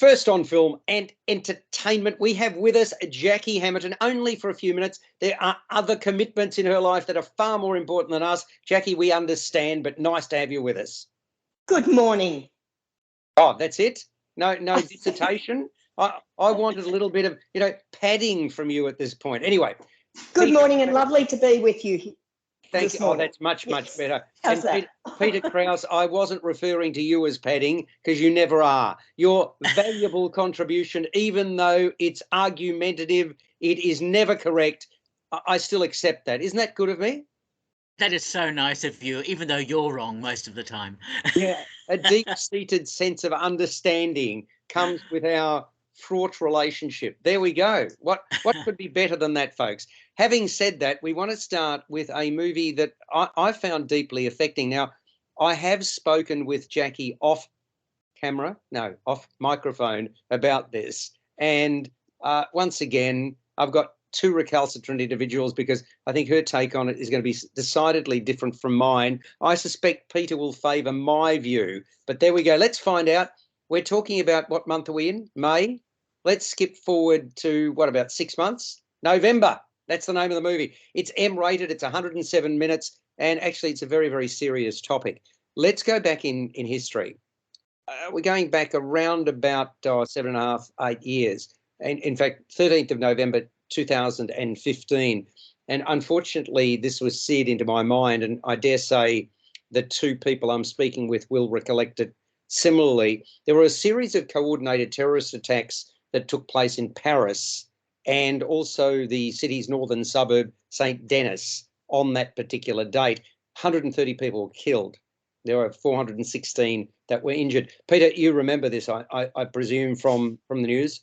First on film and entertainment, we have with us Jackie Hamilton, only for a few minutes. There are other commitments in her life that are far more important than us. Jackie, we understand, but nice to have you with us. Good morning. Oh, that's it? No dissertation? I wanted a little bit of, padding from you at this point. Anyway. Good morning and lovely to be with you. Thank you. Oh, that's much better. How's that? Peter Krause, I wasn't referring to you as padding because you never are. Your valuable contribution, even though it's argumentative, it is never correct. I still accept that. Isn't that good of me? That is so nice of you, even though you're wrong most of the time. Yeah, a deep-seated sense of understanding comes with our fraught relationship. There we go. What could be better than that, folks? Having said that, we want to start with a movie that I found deeply affecting. Now, I have spoken with Jackie off microphone about this. And once again, I've got two recalcitrant individuals because I think her take on it is going to be decidedly different from mine. I suspect Peter will favour my view, but there we go. Let's find out. We're talking about what month are we in? May? Let's skip forward to, what, about 6 months? November. That's the name of the movie. It's M-rated. It's 107 minutes. And actually, it's a very, very serious topic. Let's go back in history. We're going back around about 7.5, 8 years. And in fact, 13th of November, 2015. And unfortunately, this was seared into my mind. And I dare say the two people I'm speaking with will recollect it similarly. There were a series of coordinated terrorist attacks that took place in Paris and also the city's northern suburb, St. Denis, on that particular date. 130 people were killed. There were 416 that were injured. Peter, you remember this, I presume, from the news?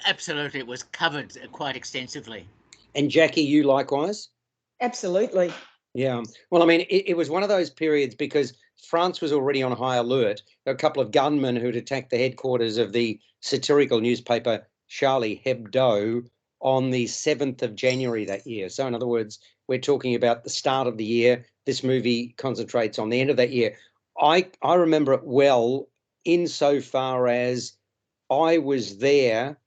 Absolutely. It was covered quite extensively. And Jackie, you likewise? Absolutely. Yeah. Well, I mean, it was one of those periods because France was already on high alert. There were a couple of gunmen who'd attacked the headquarters of the satirical newspaper Charlie Hebdo on the 7th of January that year. So in other words, we're talking about the start of the year. This movie concentrates on the end of that year. I remember it well insofar as I was there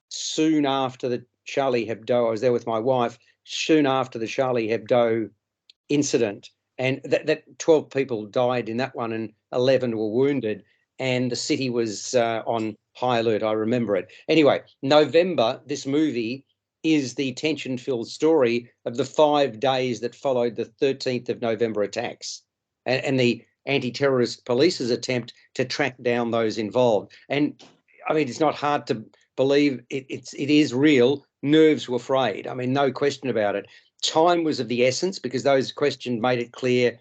soon after the Charlie Hebdo. I was there with my wife soon after the Charlie Hebdo incident, and that 12 people died in that one and 11 were wounded, and the city was on high alert. I remember it. Anyway, November, this movie is the tension-filled story of the 5 days that followed the 13th of November attacks and the anti-terrorist police's attempt to track down those involved. And I mean, it's not hard to believe it is real. Nerves were frayed. I mean, no question about it. Time was of the essence because those questions made it clear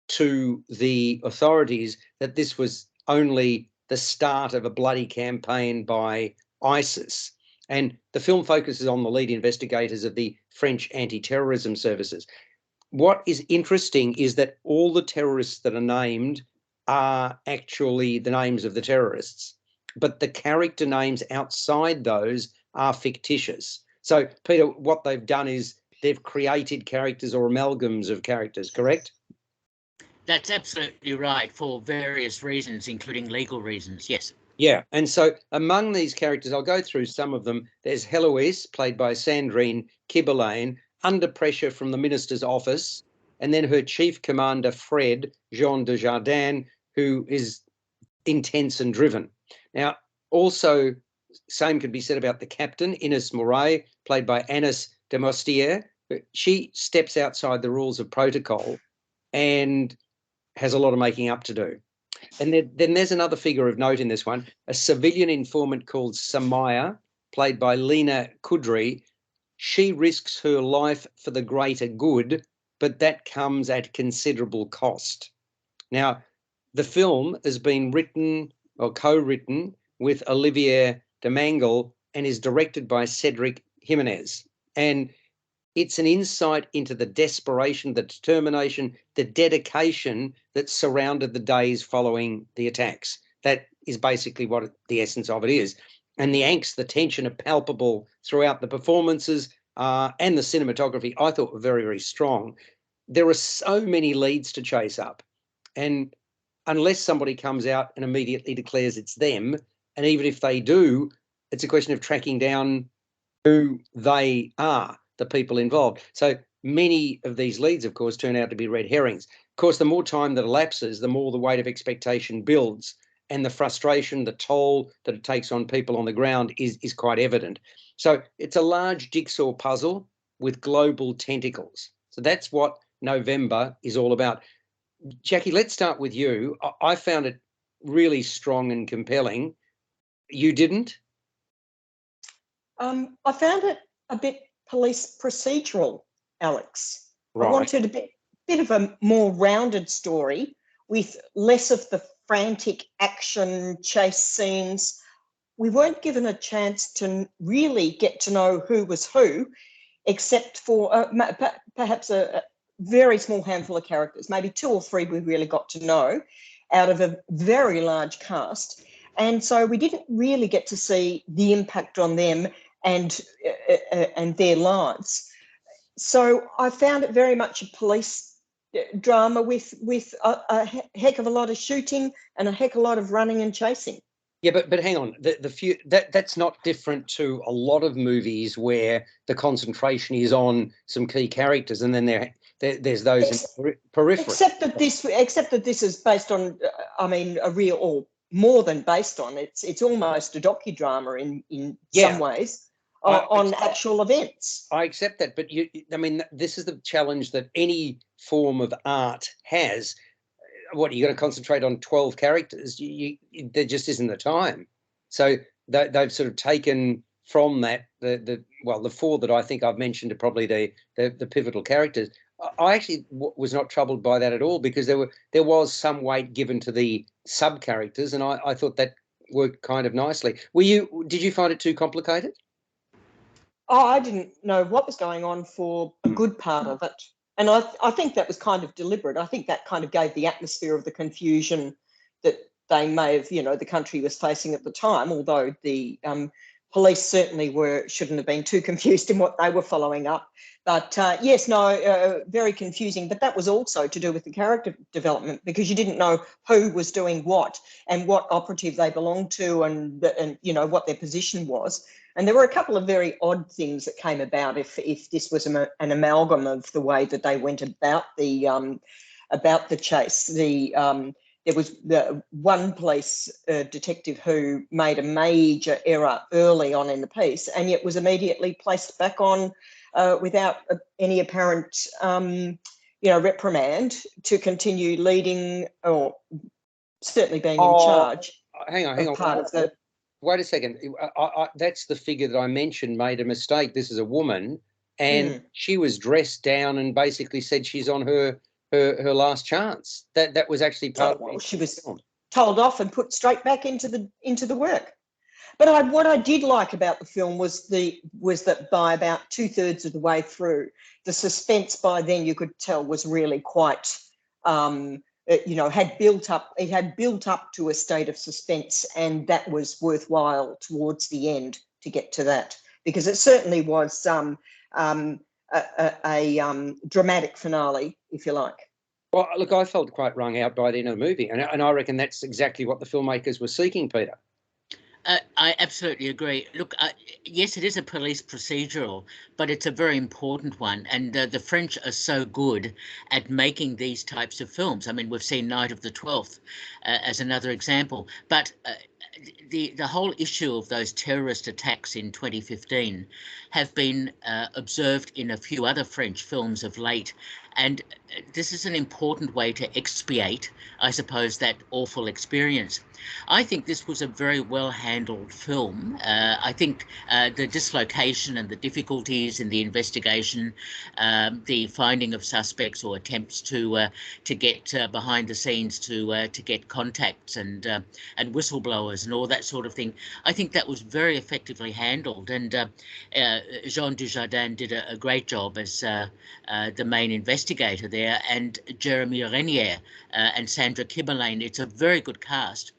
to the authorities that this was only the start of a bloody campaign by ISIS. And the film focuses on the lead investigators of the French anti-terrorism services. What is interesting is that all the terrorists that are named are actually the names of the terrorists, but the character names outside those are fictitious. So, Peter, what they've done is they've created characters or amalgams of characters, correct? That's absolutely right, for various reasons, including legal reasons, yes. Yeah, and so among these characters, I'll go through some of them. There's Heloise, played by Sandrine Kiberlin, under pressure from the minister's office, and then her chief commander, Fred, Jean Dujardin, who is intense and driven. Now, also, same could be said about the captain, Ines Mouret, played by Anis de Mostier. She steps outside the rules of protocol and has a lot of making up to do. And then there's another figure of note in this one, a civilian informant called Samaya, played by Lena Kudry. She risks her life for the greater good, but that comes at considerable cost. Now, the film has been written or co-written with Olivier de Mangle and is directed by Cedric Jimenez. And it's an insight into the desperation, the determination, the dedication that surrounded the days following the attacks. That is basically what the essence of it is. And the angst, the tension are palpable throughout the performances and the cinematography, I thought, were very, very strong. There are so many leads to chase up. And unless somebody comes out and immediately declares it's them, And even if they do, it's a question of tracking down who they are, the people involved. So many of these leads, of course, turn out to be red herrings. Of course, the more time that elapses, the more the weight of expectation builds, and the frustration, the toll that it takes on people on the ground is quite evident. So it's a large jigsaw puzzle with global tentacles. So that's what November is all about. Jackie, let's start with you. I found it really strong and compelling. You didn't? I found it a bit police procedural, Alex. Right. I wanted a bit of a more rounded story with less of the frantic action chase scenes. We weren't given a chance to really get to know who was who, except for perhaps a very small handful of characters, maybe 2 or 3 we really got to know out of a very large cast. And so we didn't really get to see the impact on them and their lives. So I found it very much a police drama with a heck of a lot of shooting and a heck of a lot of running and chasing. Yeah, but hang on. That's not different to a lot of movies where the concentration is on some key characters, and then there's those peripheral. Except that this is based on, a real, or more than based on. It's almost a docudrama in some ways on actual events. I accept that, but this is the challenge that any form of art has. What, you got to concentrate on 12 characters? There just isn't the time. So they've sort of taken from that the 4 that I think I've mentioned are probably the pivotal characters. I actually was not troubled by that at all, because there was some weight given to the sub characters, and I thought that worked kind of nicely. Did you find it too complicated? Oh, I didn't know what was going on for a good part of it. And I think that was kind of deliberate. I think that kind of gave the atmosphere of the confusion that they may have, the country was facing at the time, although the police certainly shouldn't have been too confused in what they were following up. But very confusing. But that was also to do with the character development, because you didn't know who was doing what and what operative they belonged to, and what their position was. And there were a couple of very odd things that came about if this was an amalgam of the way that they went about the chase. There was one police detective who made a major error early on in the piece, and yet was immediately placed back on without any apparent reprimand to continue leading, or certainly being in charge. Hang on. Part of the. Wait a second. That's the figure that I mentioned made a mistake. This is a woman, and she was dressed down and basically said she's on her last chance. That was actually part of it. She was told off and put straight back into the work. But what I did like about the film was that by about 2/3 of the way through, the suspense by then, you could tell, was really quite had built up. It had built up to a state of suspense, and that was worthwhile towards the end to get to that, because it certainly was a dramatic finale, if you like. Well, look, I felt quite wrung out by the end of the movie, and I reckon that's exactly what the filmmakers were seeking, Peter. I absolutely agree. Look, yes, it is a police procedural, but it's a very important one. And the French are so good at making these types of films. I mean, we've seen Night of the 12th as another example. But the whole issue of those terrorist attacks in 2015 have been observed in a few other French films of late. And this is an important way to expiate, I suppose, that awful experience. I think this was a very well handled film. I think the dislocation and the difficulties in the investigation, the finding of suspects or attempts to get behind the scenes to get contacts and whistleblowers and all that sort of thing, I think that was very effectively handled. And Jean Dujardin did a great job as the main investigator there, and Jeremy Renier and Sandra Kimberlane. It's a very good cast.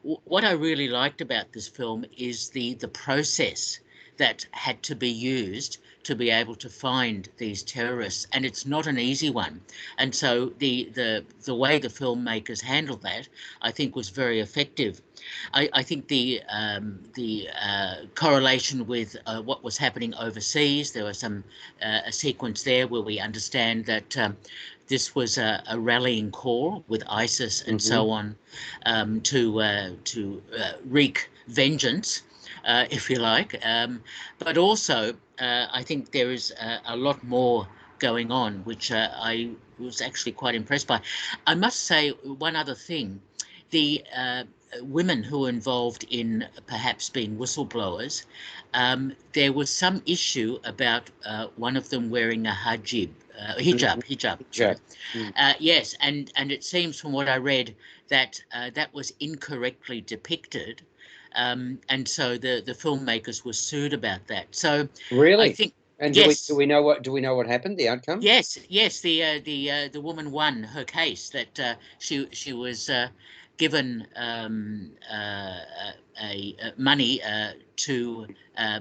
What I really liked about this film is the process that had to be used to be able to find these terrorists, and it's not an easy one. And so the way the filmmakers handled that, I think, was very effective. I think the correlation with what was happening overseas, there was a sequence there where we understand that this was a rallying call with ISIS and so on, to wreak vengeance, if you like. But also, I think there is a lot more going on, which I was actually quite impressed by. I must say one other thing. The women who were involved in perhaps being whistleblowers, there was some issue about one of them wearing a hijab. Sorry. Yes, and it seems from what I read that that was incorrectly depicted, and so the filmmakers were sued about that. So really, I think, and yes, do we know what happened? The outcome? yes, the woman won her case, that she was given money to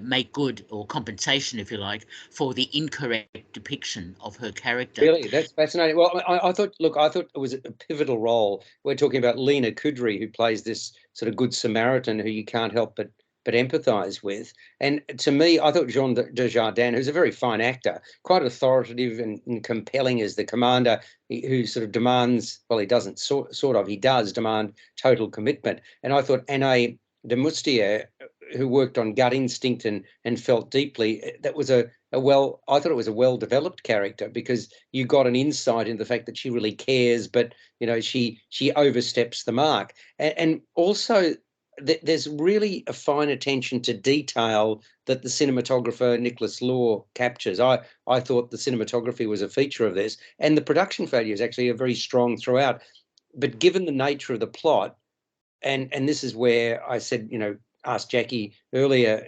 make good, or compensation, if you like, for the incorrect depiction of her character. Really, that's fascinating. Well, I thought it was a pivotal role. We're talking about Lena Kudry, who plays this sort of good Samaritan who you can't help but empathise with. And to me, I thought Jean Dujardin, who's a very fine actor, quite authoritative and compelling as the commander, who sort of demands, well, he doesn't, he does demand total commitment. And I thought Anne de Moustier, who worked on Gut Instinct and felt deeply, that was I thought it was a well-developed character, because you got an insight into the fact that she really cares, but she oversteps the mark, and also there's really a fine attention to detail that the cinematographer Nicholas Law captures. I thought the cinematography was a feature of this, and the production value is actually a very strong throughout. But given the nature of the plot, and this is where I said, asked Jackie earlier,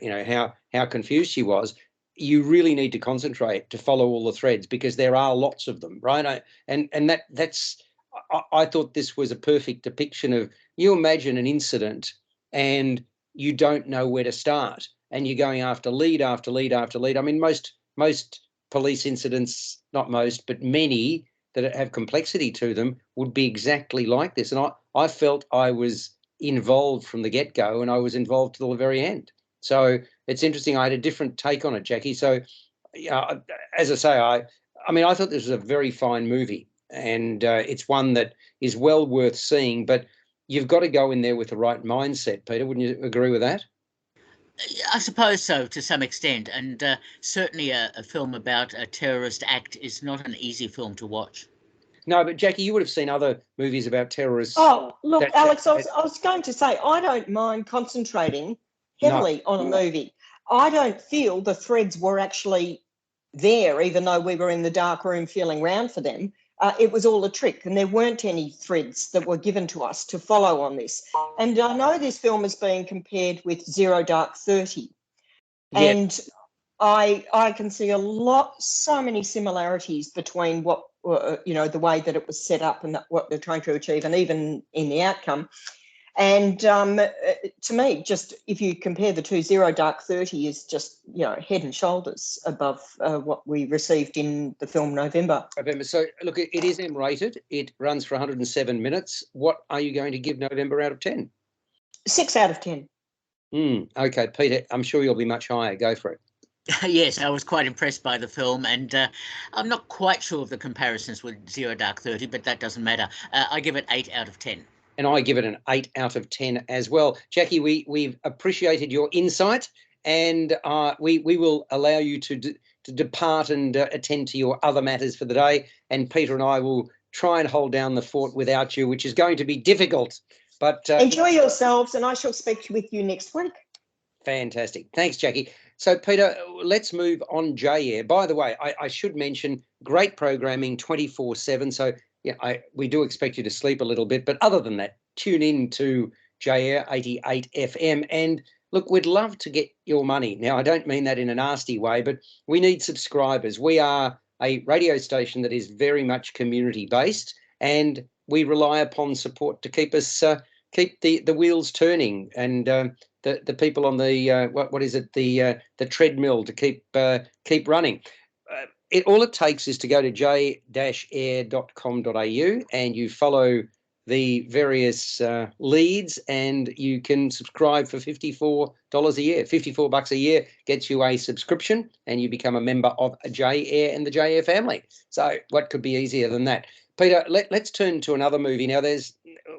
how confused she was. You really need to concentrate to follow all the threads, because there are lots of them, right? I thought this was a perfect depiction of, you imagine an incident and you don't know where to start, and you're going after lead after lead after lead. I mean, most police incidents, not most, but many that have complexity to them, would be exactly like this. And I felt I was involved from the get-go, and I was involved till the very end. So it's interesting. I had a different take on it, Jackie. So, as I say, I thought this was a very fine movie, and it's one that is well worth seeing. But you've got to go in there with the right mindset, Peter. Wouldn't you agree with that? I suppose so, to some extent, and certainly a film about a terrorist act is not an easy film to watch. No, but Jackie, you would have seen other movies about terrorists. Oh, look, Alex, I was going to say, I don't mind concentrating heavily on a movie. I don't feel the threads were actually there, even though we were in the dark room feeling round for them. It was all a trick, and there weren't any threads that were given to us to follow on this. And I know this film is being compared with Zero Dark 30. Yeah. And I can see so many similarities between what, the way that it was set up and what they're trying to achieve, and even in the outcome. And to me, just if you compare the two, Zero Dark 30 is just, head and shoulders above what we received in the film November. So, look, it is M-rated. It runs for 107 minutes. What are you going to give November out of 10? 6 out of 10. Okay, Peter, I'm sure you'll be much higher. Go for it. Yes, I was quite impressed by the film, and I'm not quite sure of the comparisons with Zero Dark 30, but that doesn't matter. I give it 8 out of 10. And I give it an 8 out of 10 as well. Jackie, we've appreciated your insight, and we will allow you to depart and attend to your other matters for the day. And Peter and I will try and hold down the fort without you, which is going to be difficult. But enjoy yourselves, and I shall speak with you next week. Fantastic. Thanks, Jackie. So, Peter, let's move on J-Air. By the way, I should mention, great programming 24/7. So, yeah, we do expect you to sleep a little bit. But other than that, tune in to J-Air 88 FM. And look, we'd love to get your money. Now, I don't mean that in a nasty way, but we need subscribers. We are a radio station that is very much community-based, and we rely upon support to keep us keep the wheels turning, and the people on the what is it, the treadmill to keep running. All it takes is to go to j-air.com.au and you follow the various leads, and you can subscribe for $54 a year. $54 a year gets you a subscription, and you become a member of a J Air and the J Air family. So what could be easier than that? Peter, let's turn to another movie now.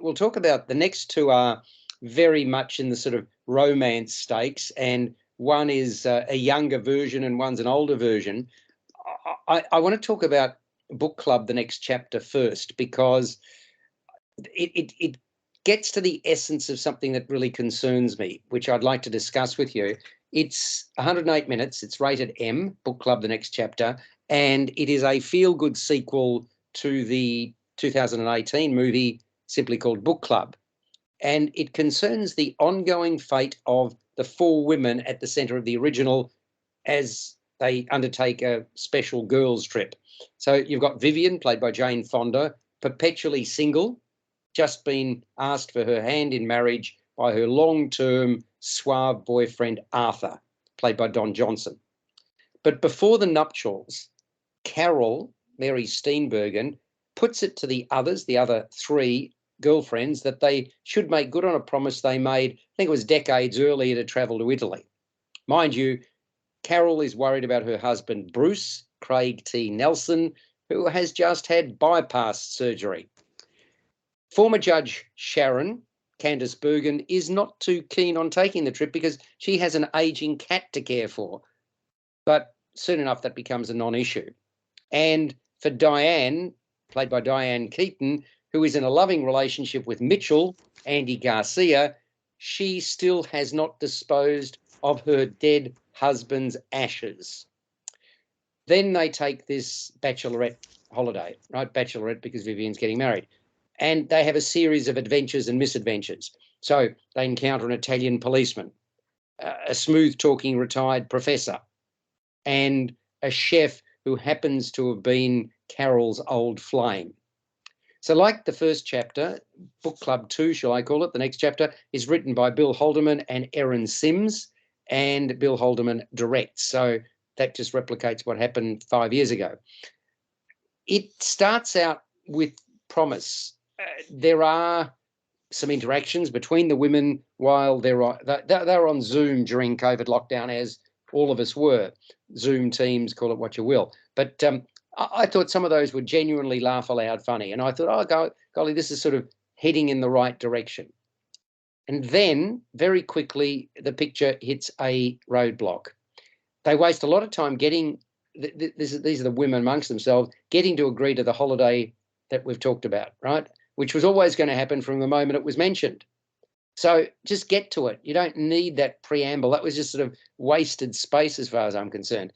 We'll talk about the next two are very much in the sort of romance stakes, and one is a younger version and one's an older version. I want to talk about Book Club, the next chapter, first, because it gets to the essence of something that really concerns me, which I'd like to discuss with you. It's 108 minutes. It's rated M, Book Club, the next chapter, and it is a feel-good sequel to the 2018 movie simply called Book Club. And it concerns the ongoing fate of the four women at the centre of the original as they undertake a special girls' trip. So you've got Vivian, played by Jane Fonda, perpetually single, just been asked for her hand in marriage by her long-term suave boyfriend, Arthur, played by Don Johnson. But before the nuptials, Carol, Mary Steenburgen, puts it to the others, the other three girlfriends, that they should make good on a promise they made, I think it was decades earlier, to travel to Italy. Mind you, Carol is worried about her husband, Bruce, Craig T. Nelson, who has just had bypass surgery. Former Judge Sharon, Candice Bergen, is not too keen on taking the trip because she has an aging cat to care for. But soon enough, that becomes a non-issue. And for Diane, played by Diane Keaton, who is in a loving relationship with Mitchell, Andy Garcia, she still has not disposed of her dead husband's ashes. Then they take this bachelorette holiday, right? Bachelorette because Vivian's getting married. And they have a series of adventures and misadventures. So they encounter an Italian policeman, a smooth-talking retired professor, and a chef who happens to have been Carol's old flame. So like the first chapter, Book Club 2, shall I call it, the next chapter, is written by Bill Haldeman and Erin Sims, and Bill Haldeman directs. So that just replicates what happened 5 years ago. It starts out with promise. There are some interactions between the women while they're on Zoom during COVID lockdown, as all of us were. Zoom teams, call it what you will. But I thought some of those were genuinely laugh aloud funny. And I thought, oh, golly, this is sort of heading in the right direction. And then very quickly, the picture hits a roadblock. They waste a lot of time getting, these are the women amongst themselves, getting to agree to the holiday that we've talked about, right? Which was always going to happen from the moment it was mentioned. So just get to it. You don't need that preamble. That was just sort of wasted space as far as I'm concerned.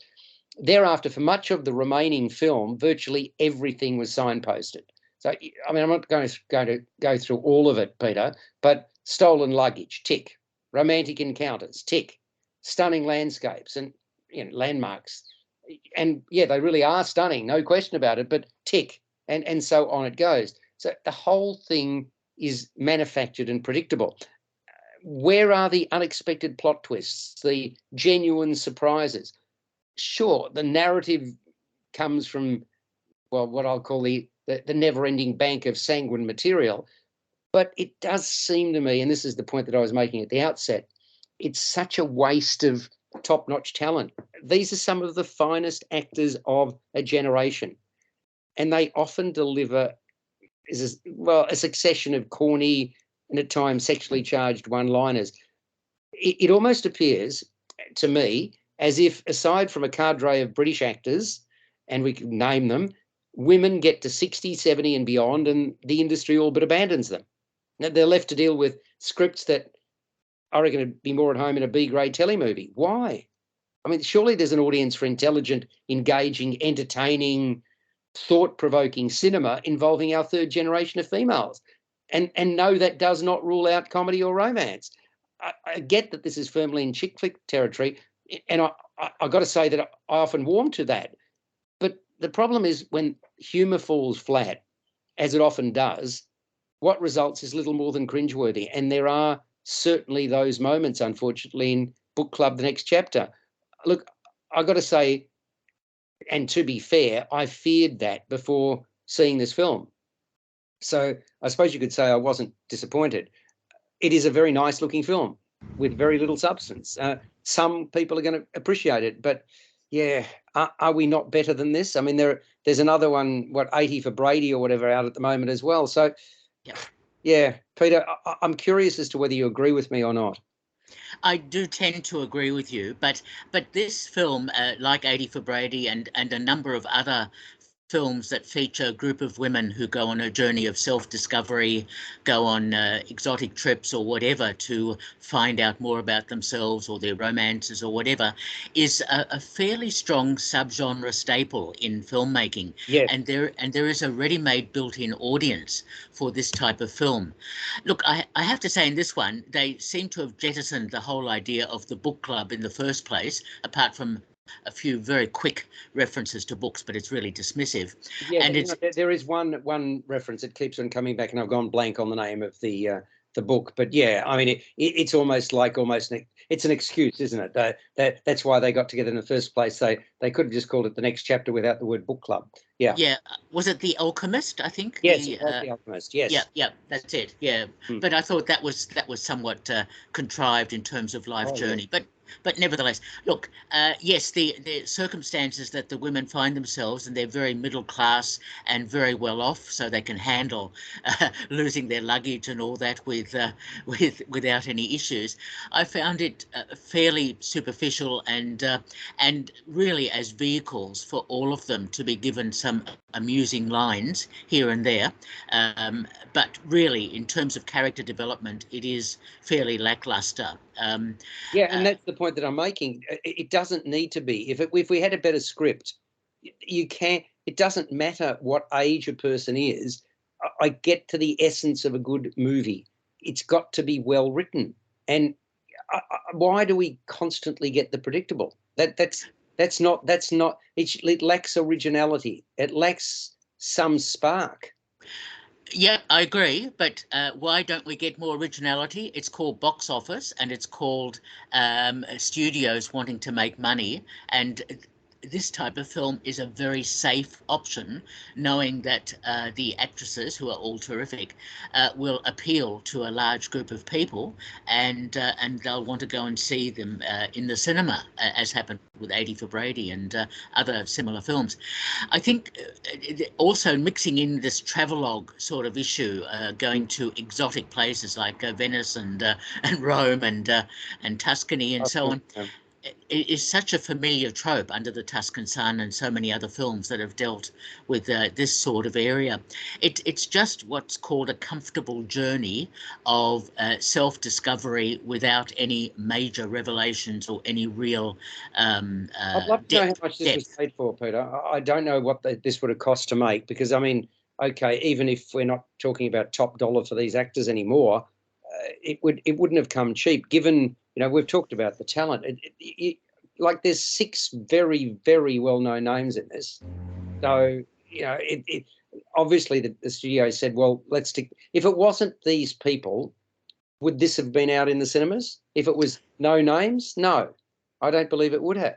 Thereafter, for much of the remaining film, virtually everything was signposted. So, I mean, I'm not going to go through all of it, Peter, but stolen luggage, tick. Romantic encounters, tick. Stunning landscapes and landmarks. And yeah, they really are stunning, no question about it, but tick. And so on it goes. So the whole thing is manufactured and predictable. Where are the unexpected plot twists, the genuine surprises? Sure, the narrative comes from, well, what I'll call the never-ending bank of sanguine material. But it does seem to me, and this is the point that I was making at the outset, it's such a waste of top-notch talent. These are some of the finest actors of a generation, and they often deliver a succession of corny and at times sexually charged one-liners. It almost appears to me as if, aside from a cadre of British actors, and we can name them, women get to 60, 70 and beyond, and the industry all but abandons them. Now, they're left to deal with scripts that I reckon would be more at home in a B-grade telemovie. Why? I mean, surely there's an audience for intelligent, engaging, entertaining, thought-provoking cinema involving our third generation of females. And no, that does not rule out comedy or romance. I get that this is firmly in chick flick territory, and I got to say that I often warm to that. But the problem is when humour falls flat, as it often does, what results is little more than cringeworthy. And there are certainly those moments, unfortunately, in Book Club, the next chapter. Look, I got to say, and to be fair, I feared that before seeing this film. So I suppose you could say I wasn't disappointed. It is a very nice looking film with very little substance. Some people are going to appreciate it, but yeah, are we not better than this? I mean, there's another one, what, 80 for Brady or whatever, out at the moment as well. So yeah, Peter, I'm curious as to whether you agree with me or not. I do tend to agree with you, but this film, like 80 for Brady and a number of other films that feature a group of women who go on a journey of self-discovery, go on exotic trips or whatever to find out more about themselves or their romances or whatever, is a fairly strong subgenre staple in filmmaking. Yes. And there is a ready-made built-in audience for this type of film. Look, I have to say in this one, they seem to have jettisoned the whole idea of the book club in the first place, apart from a few very quick references to books, but it's really dismissive. Yeah, and it's there is one reference that keeps on coming back, and I've gone blank on the name of the book. But yeah, I mean, it's almost it's an excuse, isn't it? That's why they got together in the first place. They could have just called it the next chapter without the word book club. Yeah. Yeah. Was it The Alchemist? I think. Yes, it was The Alchemist. Yes. Yeah, that's it. Yeah, but I thought that was somewhat contrived in terms of life journey. Yeah. But nevertheless, look, yes, the circumstances that the women find themselves, and they're very middle class and very well off, so they can handle losing their luggage and all that without any issues. I found it fairly superficial and really as vehicles for all of them to be given some amusing lines here and there. But really, in terms of character development, it is fairly lackluster. Yeah, and that's the point that I'm making. It doesn't need to be. If we had a better script, you can't. It doesn't matter what age a person is. I get to the essence of a good movie. It's got to be well written. And why do we constantly get the predictable? That's not. It lacks originality. It lacks some spark. Yeah, I agree, but why don't we get more originality? It's called box office, and it's called studios wanting to make money, and this type of film is a very safe option, knowing that the actresses, who are all terrific, will appeal to a large group of people, and they'll want to go and see them in the cinema, as happened with 80 for Brady and other similar films. I think also mixing in this travelogue sort of issue, going to exotic places like Venice and Rome and Tuscany and so on. It is such a familiar trope under the Tuscan Sun and so many other films that have dealt with this sort of area. It's just what's called a comfortable journey of self-discovery without any major revelations or any real I'd love to know how much this was paid for, Peter. I don't know what this would have cost to make, because, I mean, okay, even if we're not talking about top dollar for these actors anymore, it wouldn't have come cheap, given, we've talked about the talent. Like, there's 6 very, very well-known names in this. So, obviously the studio said, well, let's stick. If it wasn't these people, would this have been out in the cinemas? If it was no names? No, I don't believe it would have.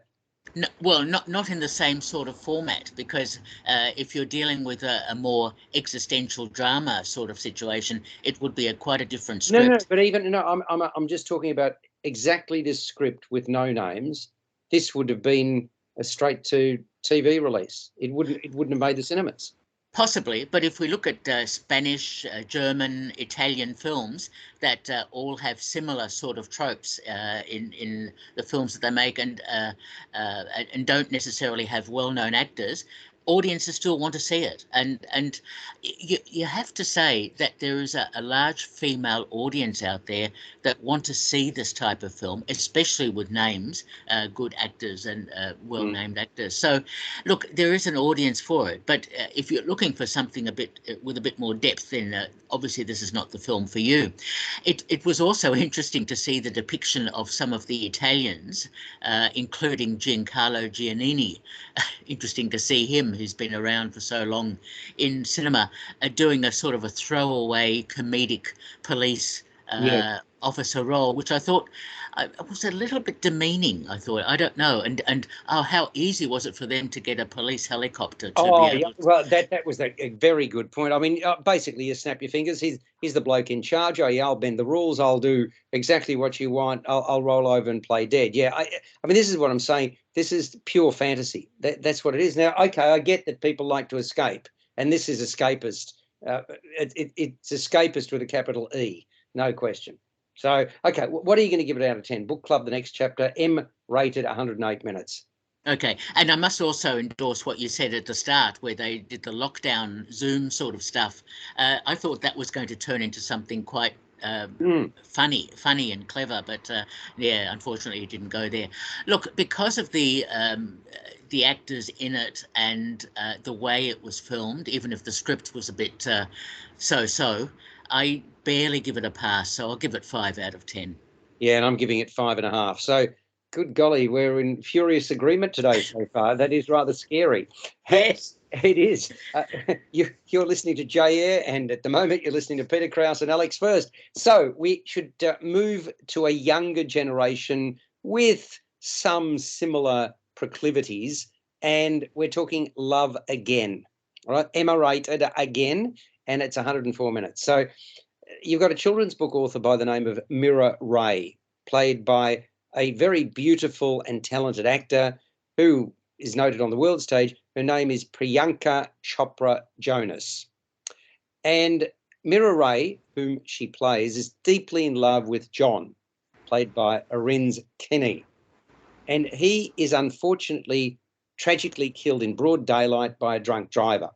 No, well, not in the same sort of format, because if you're dealing with a more existential drama sort of situation, it would be quite a different script. No, but even I'm just talking about exactly this script with no names. This would have been a straight to TV release. It wouldn't have made the cinemas. Possibly, but if we look at Spanish, German, Italian films that all have similar sort of tropes in the films that they make, and don't necessarily have well-known actors, audiences still want to see it. And you have to say that there is a large female audience out there that want to see this type of film, especially with names, good actors and well-named actors. So, look, there is an audience for it. But if you're looking for something with a bit more depth, then obviously this is not the film for you. It was also interesting to see the depiction of some of the Italians, including Giancarlo Giannini. Interesting to see him, who's been around for so long in cinema, doing a sort of a throwaway comedic police officer role, which I thought was a little bit demeaning. I thought, I don't know, and oh, how easy was it for them to get a police helicopter to be able to... Well, that was a very good point. I mean, basically, you snap your fingers. He's the bloke in charge. Oh, yeah, I'll bend the rules. I'll do exactly what you want. I'll roll over and play dead. Yeah, I mean, this is what I'm saying. This is pure fantasy. That's what it is. Now, okay, I get that people like to escape, and this is escapist. It's escapist with a capital E, no question. So, okay, what are you going to give it out of 10? Book Club, the next chapter, M rated 108 minutes. Okay, and I must also endorse what you said at the start, where they did the lockdown Zoom sort of stuff. I thought that was going to turn into something quite funny and clever, but yeah, unfortunately, it didn't go there. Look, because of the actors in it and the way it was filmed, even if the script was a bit so-so, I barely give it a pass, so I'll give it 5 out of 10. Yeah, and I'm giving it 5.5. So, good golly, we're in furious agreement today so far. That is rather scary. Yes. It is. You're listening to J-Air, and at the moment you're listening to Peter Krause and Alex First. So we should move to a younger generation with some similar proclivities, and we're talking Love Again. All right, Emma rated again, and it's 104 minutes. So you've got a children's book author by the name of Mira Ray, played by a very beautiful and talented actor who is noted on the world stage. Her name is Priyanka Chopra Jonas. And Mira Ray, whom she plays, is deeply in love with John, played by Arinz Kenny. And he is unfortunately tragically killed in broad daylight by a drunk driver.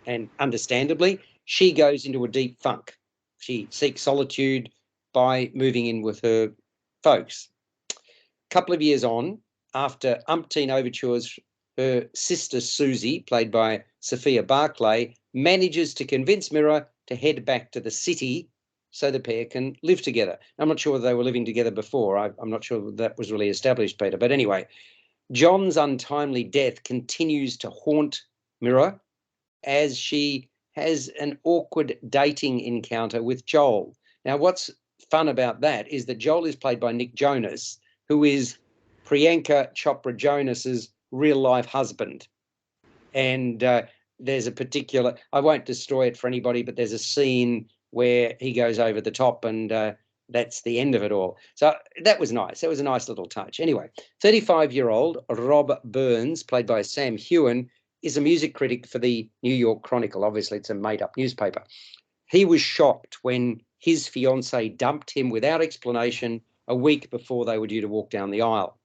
And understandably, she goes into a deep funk. She seeks solitude by moving in with her folks. A couple of years on, after umpteen overtures, her sister Susie, played by Sophia Barclay, manages to convince Mira to head back to the city so the pair can live together. I'm not sure whether they were living together before. I'm not sure that was really established, Peter. But anyway, John's untimely death continues to haunt Mira as she has an awkward dating encounter with Joel. Now, what's fun about that is that Joel is played by Nick Jonas, who is Priyanka Chopra Jonas's real-life husband. And there's a particular, I won't destroy it for anybody, but there's a scene where he goes over the top, and that's the end of it all. So that was nice. That was a nice little touch. Anyway, 35-year-old Rob Burns, played by Sam Heughan, is a music critic for the New York Chronicle. Obviously, it's a made-up newspaper. He was shocked when his fiancée dumped him without explanation a week before they were due to walk down the aisle.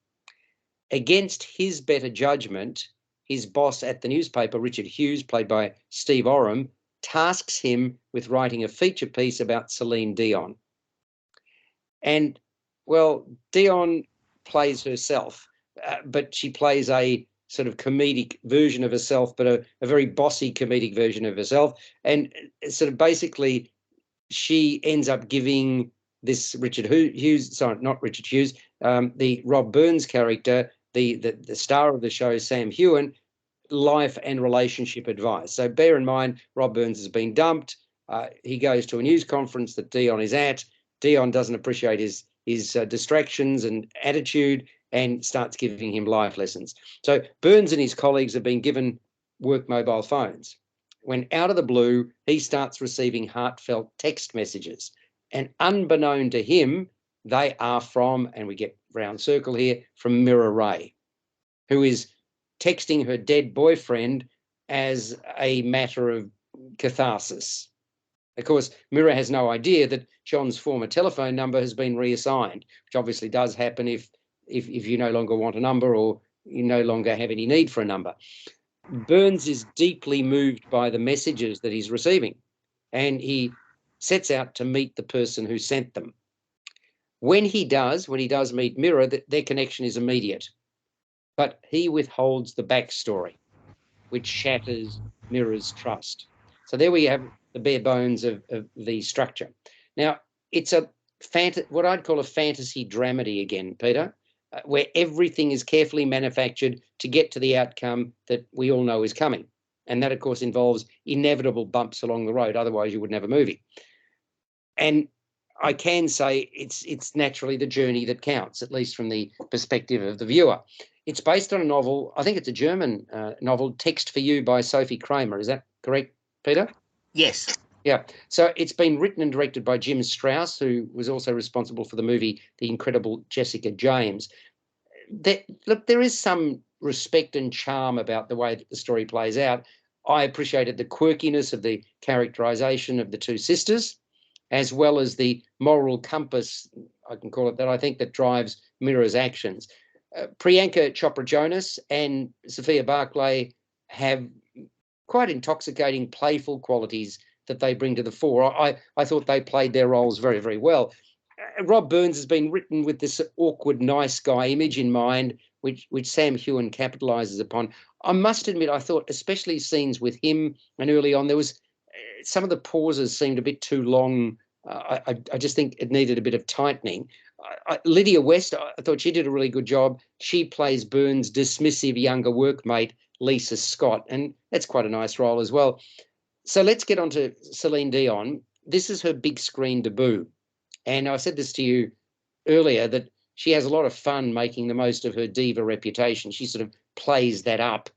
Against his better judgment, his boss at the newspaper, Richard Hughes, played by Steve Oram, tasks him with writing a feature piece about Celine Dion. And, well, Dion plays herself, but she plays a sort of comedic version of herself, but a very bossy comedic version of herself. And sort of basically she ends up giving this Richard Hughes, sorry, not Richard Hughes, the Rob Burns character, the star of the show, Sam Heughan, life and relationship advice. So bear in mind, Rob Burns has been dumped. He goes to a news conference that Dion is at. Dion doesn't appreciate his distractions and attitude and starts giving him life lessons. So Burns and his colleagues have been given work mobile phones. When out of the blue, he starts receiving heartfelt text messages. And unbeknown to him, they are from, and we get round circle here, from Mira Ray, who is texting her dead boyfriend as a matter of catharsis. Of course, Mira has no idea that John's former telephone number has been reassigned, which obviously does happen if you no longer want a number or you no longer have any need for a number. Burns is deeply moved by the messages that he's receiving, and he sets out to meet the person who sent them. When he does meet Mira, their connection is immediate, but he withholds the backstory, which shatters Mira's trust. So there we have the bare bones of the structure. Now, it's what I'd call a fantasy dramedy again, Peter. where everything is carefully manufactured to get to the outcome that we all know is coming. And that, of course, involves inevitable bumps along the road. Otherwise, you wouldn't have a movie. And I can say it's naturally the journey that counts, at least from the perspective of the viewer. It's based on a novel. I think it's a German novel, Text for You by Sophie Kramer. Is that correct, Peter? Yes. Yeah. So it's been written and directed by Jim Strauss, who was also responsible for the movie The Incredible Jessica James. Look, there is some respect and charm about the way that the story plays out. I appreciated the quirkiness of the characterization of the two sisters, as well as the moral compass, I can call it that, I think, that drives Mira's actions. Priyanka Chopra Jonas and Sophia Barclay have quite intoxicating, playful qualities that they bring to the fore. I thought they played their roles very, very well. Rob Burns has been written with this awkward, nice guy image in mind, which Sam Heughan capitalises upon. I must admit, I thought, especially scenes with him and early on, there was some of the pauses seemed a bit too long. I just think it needed a bit of tightening. Lydia West, I thought she did a really good job. She plays Burns' dismissive younger workmate, Lisa Scott, and that's quite a nice role as well. So let's get on to Celine Dion. This is her big screen debut. And I said this to you earlier, that she has a lot of fun making the most of her diva reputation. She sort of plays that up.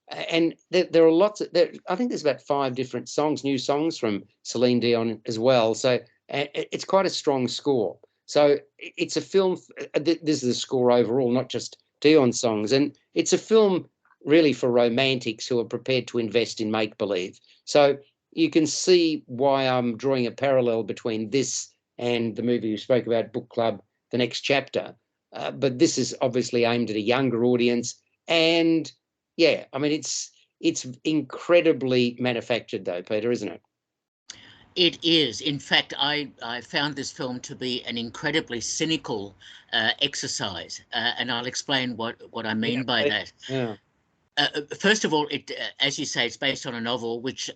And there are lots of, I think there's about 5 different songs, new songs from Celine Dion as well. So it's quite a strong score. So it's a film, this is the score overall, not just Dion songs. And it's a film really for romantics who are prepared to invest in make-believe. So you can see why I'm drawing a parallel between this and the movie you spoke about, Book Club, The Next Chapter. But this is obviously aimed at a younger audience. And yeah, I mean, it's incredibly manufactured though, Peter, isn't it? It is. In fact, I found this film to be an incredibly cynical exercise, and I'll explain what I mean by that. Yeah. First of all, as you say, it's based on a novel which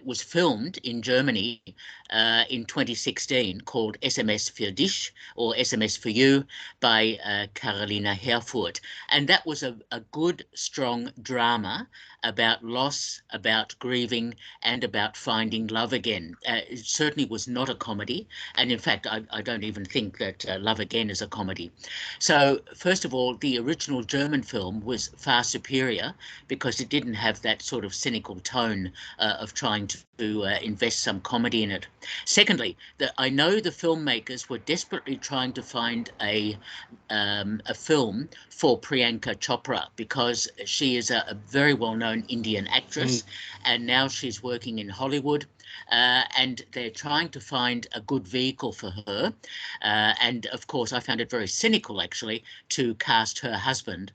was filmed in Germany in 2016 called SMS für dich, or SMS for You, by Carolina Herfurth. And that was a good, strong drama about loss, about grieving, and about finding love again. It certainly was not a comedy. And in fact, I don't even think that Love Again is a comedy. So first of all, the original German film was far superior because it didn't have that sort of cynical tone of trying to invest some comedy in it. Secondly, I know the filmmakers were desperately trying to find a film for Priyanka Chopra because she is a very well-known Indian actress, and now she's working in Hollywood. And they're trying to find a good vehicle for her. And of course, I found it very cynical, actually, to cast her husband,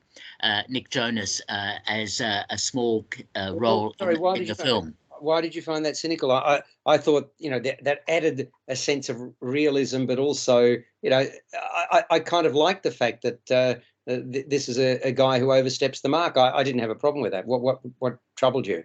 Nick Jonas, as a small role in the film. Why did you find that cynical? I thought, that added a sense of realism, but also, I kind of like the fact that this is a guy who oversteps the mark. I didn't have a problem with that. What troubled you?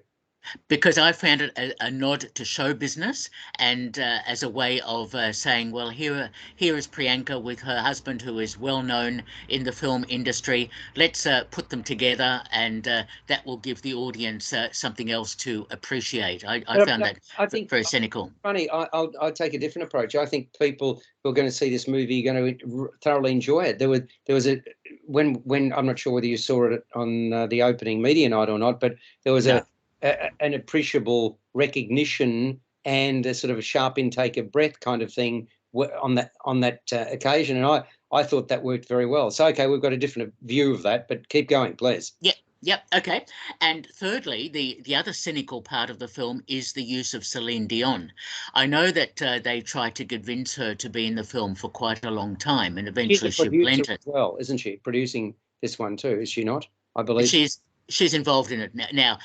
Because I found it a nod to show business, and as a way of saying, well, here is Priyanka with her husband, who is well known in the film industry. Let's put them together, and that will give the audience something else to appreciate. I found that very cynical. Funny, I'll take a different approach. I think people who are going to see this movie are going to thoroughly enjoy it. There was when I'm not sure whether you saw it on the opening media night or not, but there was an appreciable recognition and a sort of a sharp intake of breath kind of thing on that occasion, and I thought that worked very well. So okay, we've got a different view of that, but keep going, please. Yep. Okay. And thirdly, the other cynical part of the film is the use of Celine Dion. I know that they tried to convince her to be in the film for quite a long time, and eventually she relented. Well, isn't she producing this one too? Is she not? I believe She's involved in it now.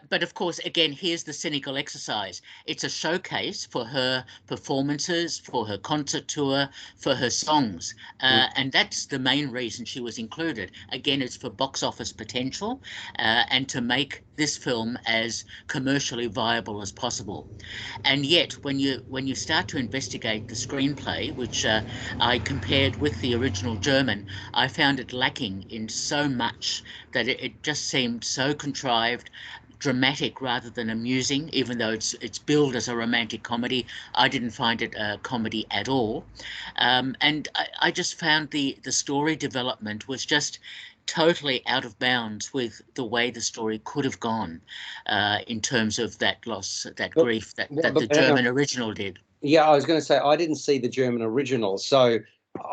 But of course, again, here's the cynical exercise. It's a showcase for her performances, for her concert tour, for her songs. And that's the main reason she was included. Again, it's for box office potential and to make this film as commercially viable as possible. And yet, when you start to investigate the screenplay, which I compared with the original German, I found it lacking in so much that it just seemed so contrived, dramatic rather than amusing. Even though it's billed as a romantic comedy, I didn't find it a comedy at all. And I just found the story development was just totally out of bounds with the way the story could have gone, in terms of that loss, that But- grief that well, the German original did. Yeah, I was going to say I didn't see the German original, so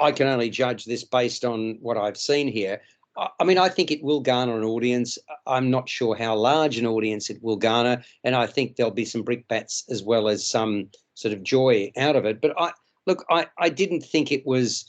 I can only judge this based on what I've seen here. I mean, I think it will garner an audience. I'm not sure how large an audience it will garner, and I think there'll be some brickbats as well as some sort of joy out of it. But I didn't think it was.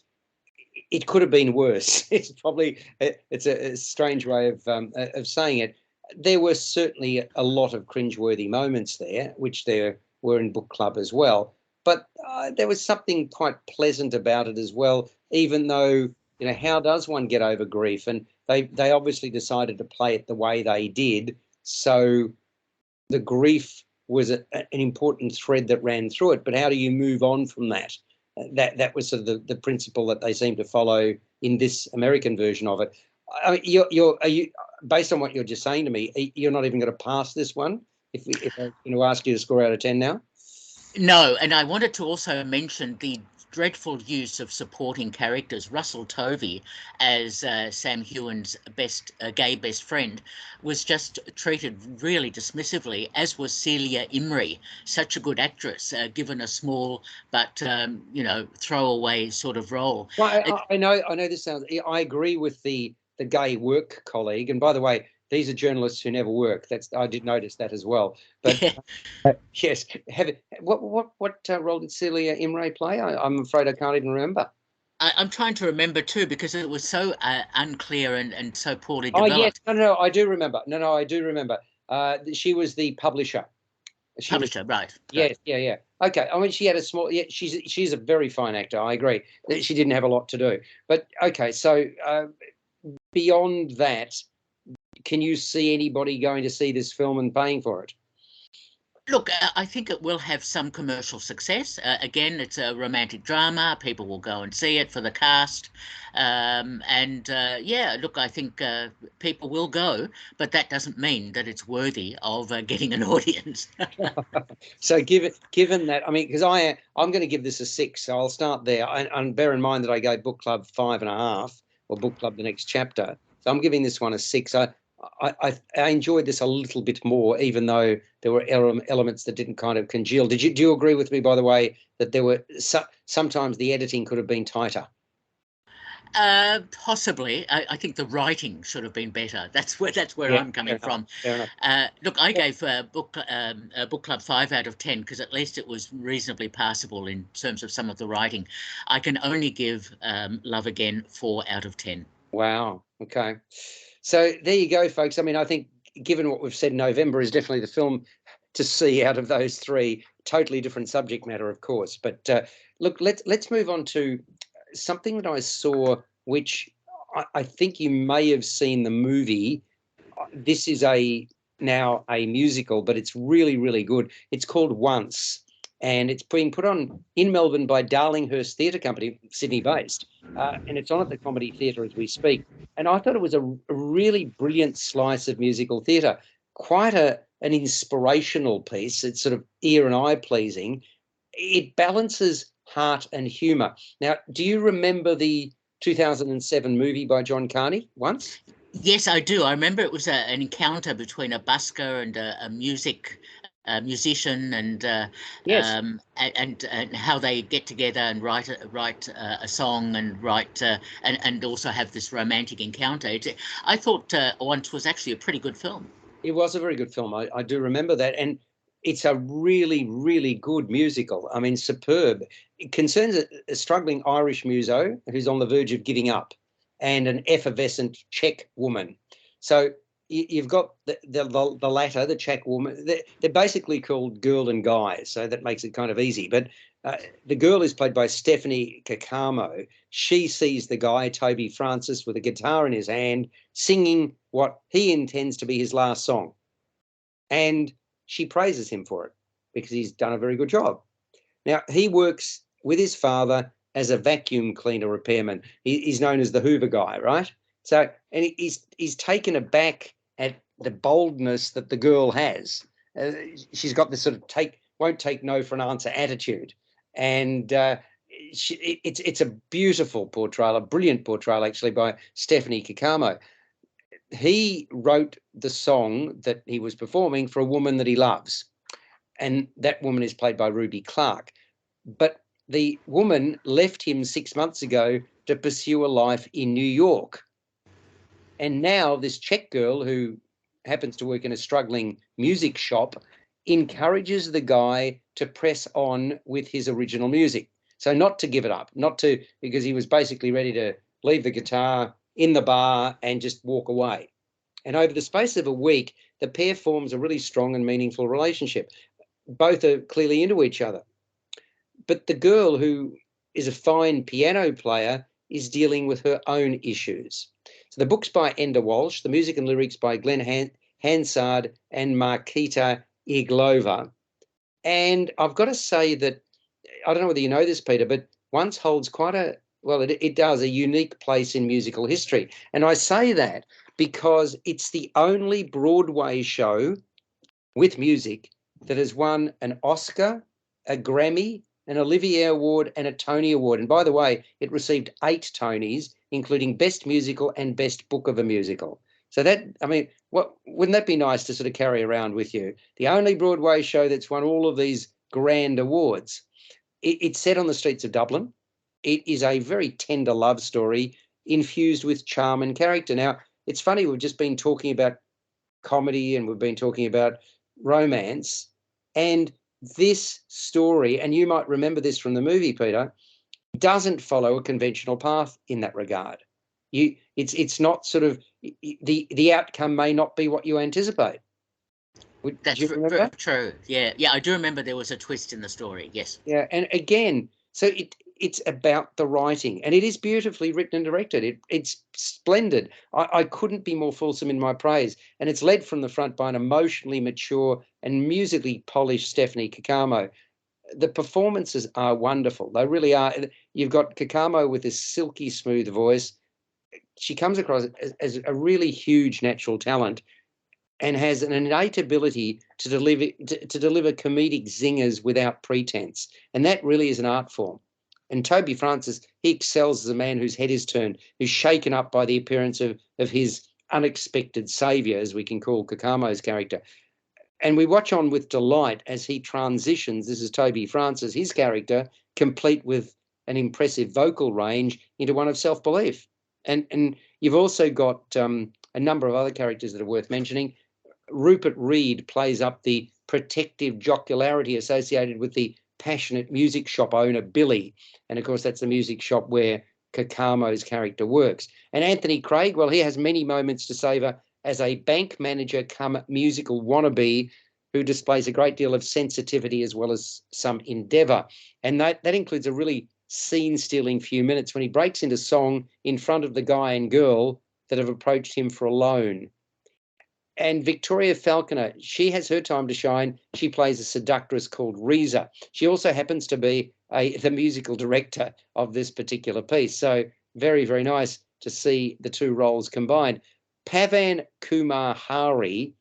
It could have been worse. It's probably it's a strange way of saying it. There were certainly a lot of cringeworthy moments there, which there were in book club as well. But there was something quite pleasant about it as well, even though, you know, how does one get over grief? And they obviously decided to play it the way they did. So the grief was an important thread that ran through it. But how do you move on from that? That was sort of the principle that they seem to follow in this American version of it. I mean, are you, based on what you're just saying to me, you're not even going to pass this one if I'm going to ask you to score out of 10 now? No, and I wanted to also mention the dreadful use of supporting characters. Russell Tovey as Sam Hewen's gay best friend was just treated really dismissively, as was Celia Imrie, such a good actress, given a small but throwaway sort of role. Well, I know this sounds. I agree with the gay work colleague, and by the way, these are journalists who never work. I did notice that as well. But yes, what role did Celia Imrie play? I'm afraid I can't even remember. I'm trying to remember too, because it was so unclear and so poorly Oh developed. yes, no, I do remember. No, I do remember. She was the publisher. Publisher, right? Yes, yeah. Okay, I mean, she had a small. Yeah, she's a very fine actor. I agree. She didn't have a lot to do, but okay. So beyond that, can you see anybody going to see this film and paying for it? Look, I think it will have some commercial success. Again, it's a romantic drama. People will go and see it for the cast. Yeah, look, I think people will go, but that doesn't mean that it's worthy of getting an audience. So given that, I mean, because I'm going to give this a 6, so I'll start there. And bear in mind that I gave book club 5.5, or book club the next chapter. So I'm giving this one a 6. I enjoyed this a little bit more, even though there were elements that didn't kind of congeal. Do you agree with me, by the way, that there were sometimes the editing could have been tighter? Possibly. I think the writing should have been better. That's where Yeah, I'm coming from. Fair enough. Look, I gave book club 5 out of 10 because at least it was reasonably passable in terms of some of the writing. I can only give Love Again 4 out of 10. Wow. Okay. So there you go, folks. I mean, I think given what we've said, November is definitely the film to see out of those three. Totally different subject matter, of course. But look, let's move on to something that I saw, which I think you may have seen the movie. This is now a musical, but it's really, really good. It's called Once, and it's being put on in Melbourne by Darlinghurst Theatre Company, Sydney-based, and it's on at the Comedy Theatre as we speak. And I thought it was a really brilliant slice of musical theatre, quite an inspirational piece. It's sort of ear and eye pleasing. It balances heart and humour. Now, do you remember the 2007 movie by John Carney, Once? Yes, I do. I remember it was an encounter between a busker and a musician, and Yes. and how they get together and write a song and and also have this romantic encounter. I thought Once was actually a pretty good film. It was a very good film. I do remember that. And it's a really, really good musical. I mean, superb. It concerns a struggling Irish muso who's on the verge of giving up, and an effervescent Czech woman. So you've got the latter, the Czech woman. They're basically called girl and guy, so that makes it kind of easy. But the girl is played by Stephanie Cacamo. She sees the guy, Toby Francis, with a guitar in his hand, singing what he intends to be his last song. and she praises him for it because he's done a very good job. Now, he works with his father as a vacuum cleaner repairman. He's known as the Hoover guy, right? So, and he's taken aback at the boldness that the girl has. She's got this sort of won't take no for an answer attitude, and it's a beautiful portrayal, a brilliant portrayal actually by Stephanie Kikamo. He wrote the song that he was performing for a woman that he loves, and that woman is played by Ruby Clark. But the woman left him 6 months ago to pursue a life in New York. And now this Czech girl who happens to work in a struggling music shop encourages the guy to press on with his original music. So not to give it up, because he was basically ready to leave the guitar in the bar and just walk away. And over the space of a week, the pair forms a really strong and meaningful relationship. Both are clearly into each other. But the girl, who is a fine piano player, is dealing with her own issues. So the book's by Enda Walsh, the music and lyrics by Glenn Hansard and Markita Iglova. And I've got to say that, I don't know whether you know this, Peter, but Once holds quite it does, a unique place in musical history. And I say that because it's the only Broadway show with music that has won an Oscar, a Grammy, an Olivier Award, and a Tony Award. And by the way, it received 8 Tonys, including Best Musical and Best Book of a Musical. So that, I mean, wouldn't that be nice to sort of carry around with you? The only Broadway show that's won all of these grand awards. It's set on the streets of Dublin. It is a very tender love story infused with charm and character. Now, it's funny, we've just been talking about comedy and we've been talking about romance, and this story, and you might remember this from the movie, Peter, doesn't follow a conventional path in that regard. It's not sort of, the outcome may not be what you anticipate. That's very true. Yeah, I do remember there was a twist in the story. Yes. Yeah, and again, so it's about the writing, and it is beautifully written and directed. It's splendid. I couldn't be more fulsome in my praise, and it's led from the front by an emotionally mature and musically polished Stephanie Kikamo. The performances are wonderful. They really are. You've got Kikamo with this silky smooth voice. She comes across as a really huge natural talent, and has an innate ability to deliver comedic zingers without pretense. And that really is an art form. And Toby Francis, he excels as a man whose head is turned, who's shaken up by the appearance of his unexpected saviour, as we can call Kikamo's character. And we watch on with delight as he transitions, this is Toby Francis, his character, complete with an impressive vocal range, into one of self-belief. And you've also got a number of other characters that are worth mentioning. Rupert Reed plays up the protective jocularity associated with the passionate music shop owner, Billy. And of course, that's the music shop where Kikamo's character works. And Anthony Craig, well, he has many moments to savour as a bank manager come musical wannabe who displays a great deal of sensitivity as well as some endeavour. And that includes a really scene-stealing few minutes when he breaks into song in front of the guy and girl that have approached him for a loan. And Victoria Falconer, she has her time to shine. She plays a seductress called Reza. She also happens to be the musical director of this particular piece. So very, very nice to see the two roles combined. Pavan Kumar Hari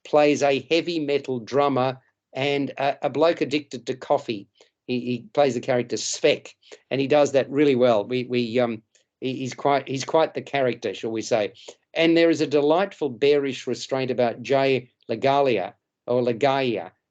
plays a heavy metal drummer and a bloke addicted to coffee. He plays the character Svek, and he does that really well. He's quite the character, shall we say. And there is a delightful bearish restraint about Jay Lagalia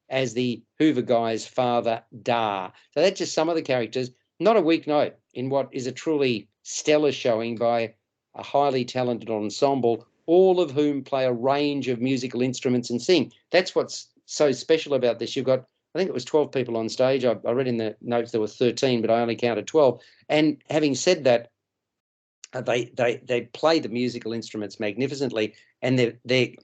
as the Hoover guy's father, Dar. So that's just some of the characters. Not a weak note in what is a truly stellar showing by a highly talented ensemble, all of whom play a range of musical instruments and sing. That's what's so special about this. You've got, I think it was 12 people on stage. I read in the notes there were 13, but I only counted 12. And having said that, they play the musical instruments magnificently, and the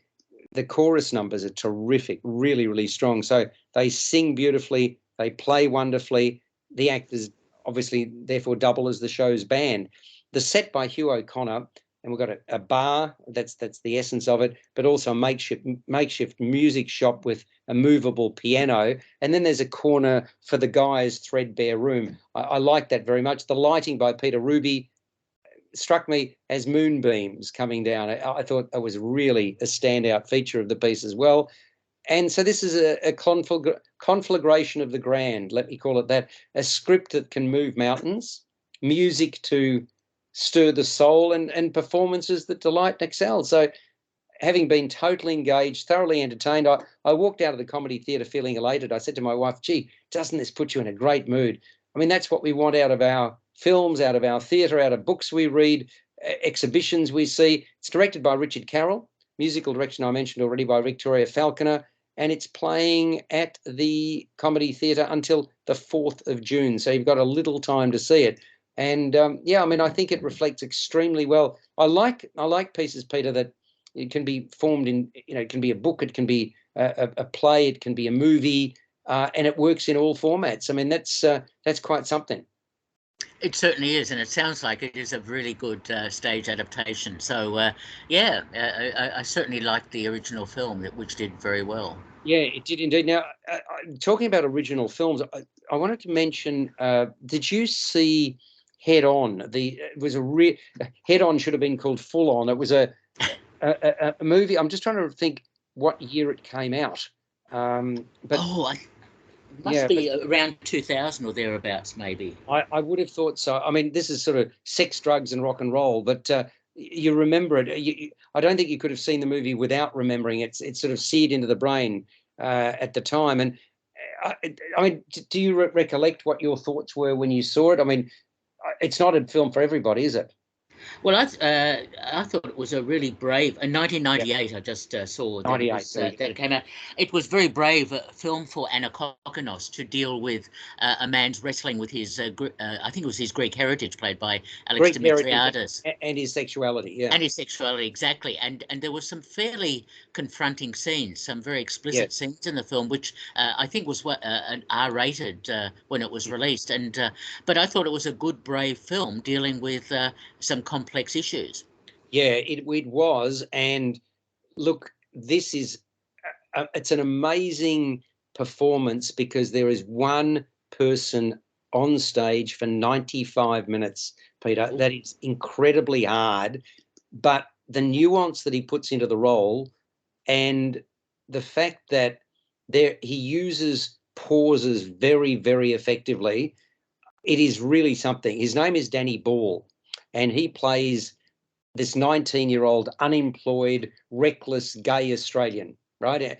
chorus numbers are terrific, really, really strong. So they sing beautifully, they play wonderfully. The actors obviously therefore double as the show's band. The set by Hugh O'Connor, and we've got a bar. That's the essence of it, but also a makeshift music shop with a movable piano. And then there's a corner for the guy's threadbare room. I like that very much. The lighting by Peter Ruby struck me as moonbeams coming down. I thought it was really a standout feature of the piece as well. And so this is a conflagration of the grand, let me call it that, a script that can move mountains, music to stir the soul, and performances that delight and excel. So having been totally engaged, thoroughly entertained, I walked out of the comedy theatre feeling elated. I said to my wife, gee, doesn't this put you in a great mood? I mean, that's what we want out of our films, out of our theatre, out of books we read, exhibitions we see. It's directed by Richard Carroll, musical direction I mentioned already by Victoria Falconer, and it's playing at the Comedy Theatre until the 4th of June. So you've got a little time to see it. And yeah, I mean, I think it reflects extremely well. I like pieces, Peter, that it can be formed in, it can be a book, it can be a play, it can be a movie, and it works in all formats. I mean, that's quite something. It certainly is, and it sounds like it is a really good stage adaptation. So, yeah, I certainly liked the original film, which did very well. Yeah, it did indeed. Now, talking about original films, I wanted to mention, did you see Head On? It was Head On should have been called Full On. It was a movie. I'm just trying to think what year it came out. But must be around 2000 or thereabouts, maybe. I would have thought so. I mean, this is sort of sex, drugs, and rock and roll, but you remember it. I don't think you could have seen the movie without remembering it. It's sort of seared into the brain at the time. And I mean, do you recollect what your thoughts were when you saw it? I mean, it's not a film for everybody, is it? Well, I thought it was a really brave. In 1998, I just saw that, that came out. It was very brave film for Anna Kokkinos to deal with a man's wrestling with his, I think it was his Greek heritage, played by Alex Dimitriadis, and his sexuality, yeah, and his sexuality, exactly. And there were some fairly confronting scenes, some very explicit scenes in the film, which I think was an R-rated when it was released. And but I thought it was a good, brave film dealing with some complex issues. Yeah, it was. And look, this is it's an amazing performance because there is one person on stage for 95 minutes, Peter. That is incredibly hard, but the nuance that he puts into the role and the fact that he uses pauses very, very effectively, it is really something. His name is Danny Ball, and he plays this 19-year-old unemployed, reckless, gay Australian, right?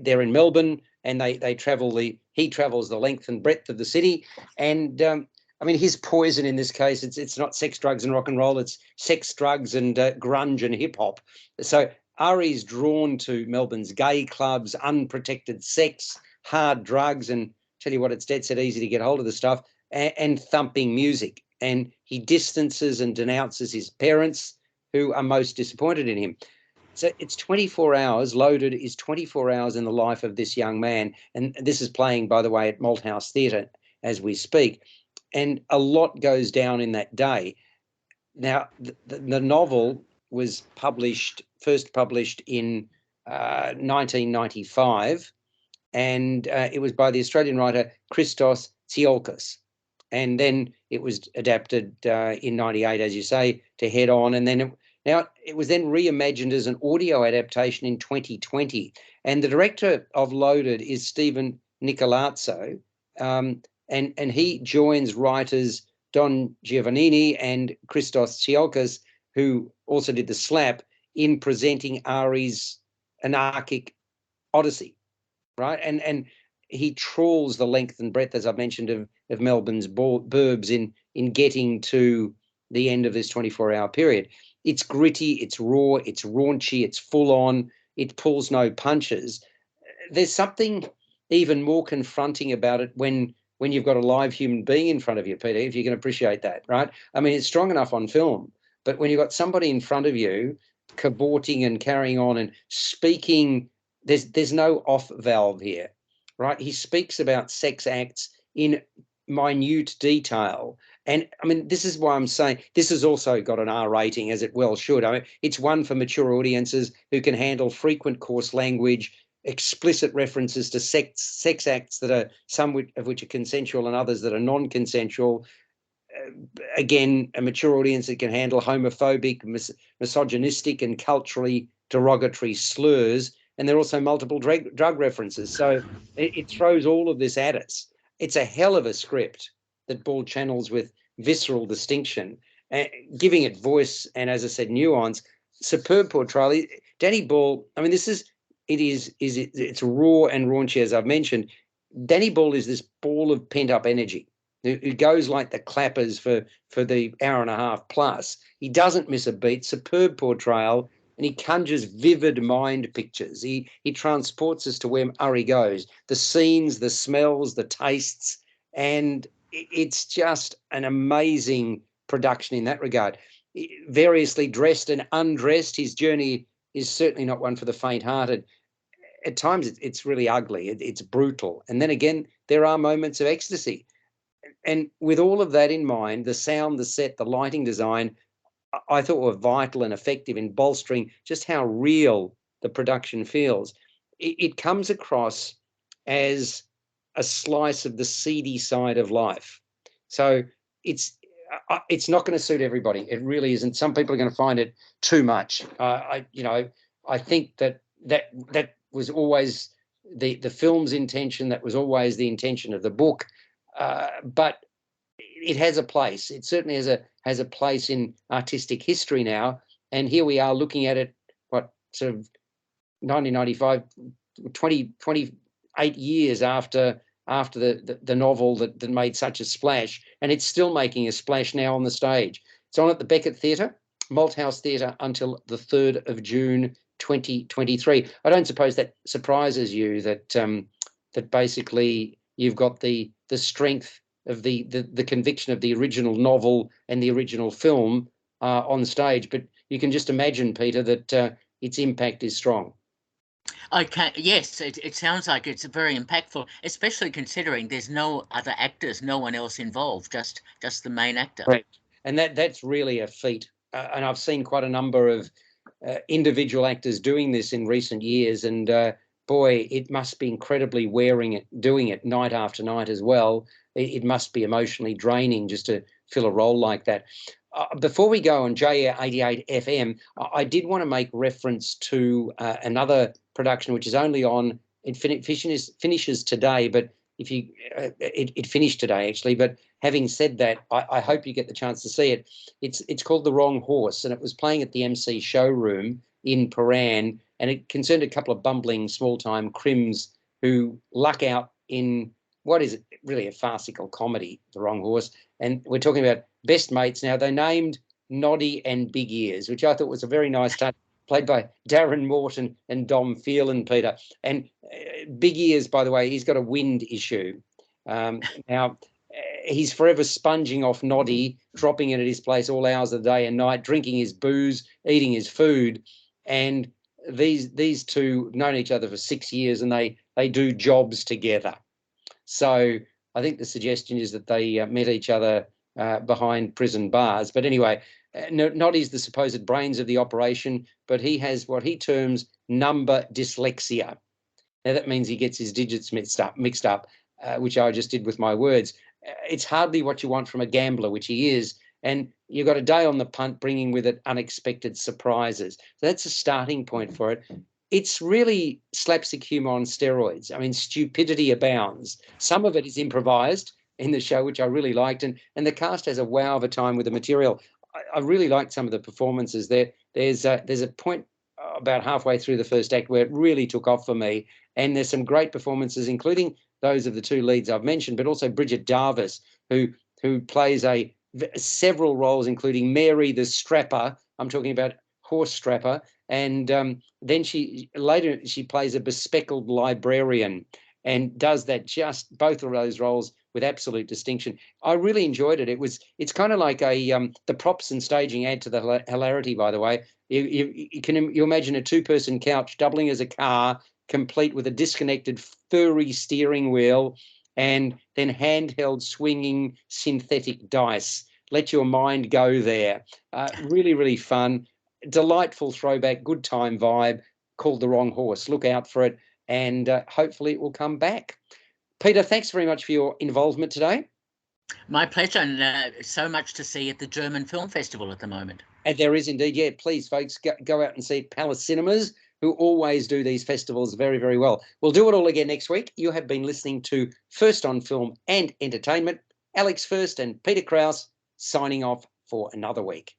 They're in Melbourne, and he travels the length and breadth of the city. And I mean, his poison in this case, it's not sex, drugs, and rock and roll. It's sex, drugs, and grunge and hip hop. So Ari's drawn to Melbourne's gay clubs, unprotected sex, hard drugs, and tell you what, it's dead set easy to get hold of the stuff, and thumping music. And he distances and denounces his parents, who are most disappointed in him. So it's 24 hours. Loaded is 24 hours in the life of this young man. And this is playing, by the way, at Malthouse Theatre as we speak. And a lot goes down in that day. Now, the novel was first published in 1995, and it was by the Australian writer Christos Tsiolkas. And then it was adapted in 98, as you say, to Head On. And then it was then reimagined as an audio adaptation in 2020. And the director of Loaded is Stephen Nicolazzo. And he joins writers Don Giovannini and Christos Tsiolkas, who also did The Slap, in presenting Ari's anarchic odyssey, right? And he trawls the length and breadth, as I've mentioned, of Melbourne's burbs in getting to the end of this 24-hour period. It's gritty, it's raw, it's raunchy, it's full on, it pulls no punches. There's something even more confronting about it when you've got a live human being in front of you, Peter, if you can appreciate that, right? I mean, it's strong enough on film, but when you've got somebody in front of you cavorting and carrying on and speaking, there's no off valve here, right? He speaks about sex acts in minute detail. And I mean, this is why I'm saying this has also got an R rating, as it well should. I mean, it's one for mature audiences who can handle frequent coarse language, explicit references to sex acts that are some of which are consensual and others that are non-consensual. Again, a mature audience that can handle homophobic, misogynistic, and culturally derogatory slurs. And there are also multiple drug references. So it throws all of this at us. It's a hell of a script that Ball channels with visceral distinction, giving it voice and, as I said, nuance. Superb portrayal. Danny Ball, I mean, it's raw and raunchy, as I've mentioned. Danny Ball is this ball of pent-up energy who goes like the clappers for the hour and a half plus. He doesn't miss a beat. Superb portrayal, and he conjures vivid mind pictures. He transports us to where Urry goes. The scenes, the smells, the tastes, and it's just an amazing production in that regard. Variously dressed and undressed, his journey is certainly not one for the faint-hearted. At times, it's really ugly. It's brutal. And then again, there are moments of ecstasy. And with all of that in mind, the sound, the set, the lighting design, I thought were vital and effective in bolstering just how real the production feels. It comes across as a slice of the seedy side of life. So it's not going to suit everybody. It really isn't. Some people are going to find it too much. I think that was always the film's intention. That was always the intention of the book. But it has a place. It certainly has a place in artistic history now. And here we are looking at it, what, sort of 1995, 28 years after the novel that made such a splash, and it's still making a splash now on the stage. It's on at the Beckett Theatre, Malthouse Theatre, until the 3rd of June 2023. I don't suppose that surprises you that that basically you've got the strength of the conviction of the original novel and the original film on stage, but you can just imagine, Peter, that its impact is strong. Okay, yes, it sounds like it's very impactful, especially considering there's no other actors, no one else involved, just the main actor. Right. And that's really a feat. And I've seen quite a number of individual actors doing this in recent years, and boy, it must be incredibly wearing doing it night after night as well. It must be emotionally draining just to fill a role like that. Before we go on J88 FM, I did want to make reference to another production which is only on. It finishes today, but if you it finished today actually. But having said that, I hope you get the chance to see it. It's called The Wrong Horse, and it was playing at the MC Showroom in Paran, and it concerned a couple of bumbling small-time crims who luck out in what is really a farcical comedy, The Wrong Horse. And we're talking about best mates. Now, they named Noddy and Big Ears, which I thought was a very nice touch, played by Darren Morton and Dom Phelan, Peter. And Big Ears, by the way, he's got a wind issue. Now, he's forever sponging off Noddy, dropping in at his place all hours of the day and night, drinking his booze, eating his food. And these two have known each other for 6 years, and they do jobs together. So I think the suggestion is that they met each other behind prison bars. But anyway, Noddy's the supposed brains of the operation, but he has what he terms number dyslexia. Now, that means he gets his digits mixed up, which I just did with my words. It's hardly what you want from a gambler, which he is. And you've got a day on the punt bringing with it unexpected surprises. So that's a starting point for it. It's really slapstick humour on steroids. I mean, stupidity abounds. Some of it is improvised in the show, which I really liked, and the cast has a wow of a time with the material. I really liked some of the performances there. There's a point about halfway through the first act where it really took off for me, and there's some great performances, including those of the two leads I've mentioned, but also Bridget Darvis, who plays several roles, including Mary the Strapper. I'm talking about Horse Strapper. And then she plays a bespectacled librarian and does that, just both of those roles with absolute distinction. I really enjoyed it. It's kind of like the props and staging add to the hilarity, by the way. You imagine a two-person couch doubling as a car, complete with a disconnected furry steering wheel, and then handheld swinging synthetic dice. Let your mind go there. Really, really fun. Delightful throwback, good time vibe, called The Wrong Horse. Look out for it, and hopefully it will come back. Peter, thanks very much for your involvement today. My pleasure, and so much to see at the German Film Festival at the moment. And there is indeed, yeah, please, folks, go out and see Palace Cinemas, who always do these festivals very, very well. We'll do it all again next week. You have been listening to First on Film and Entertainment. Alex First and Peter Krause signing off for another week.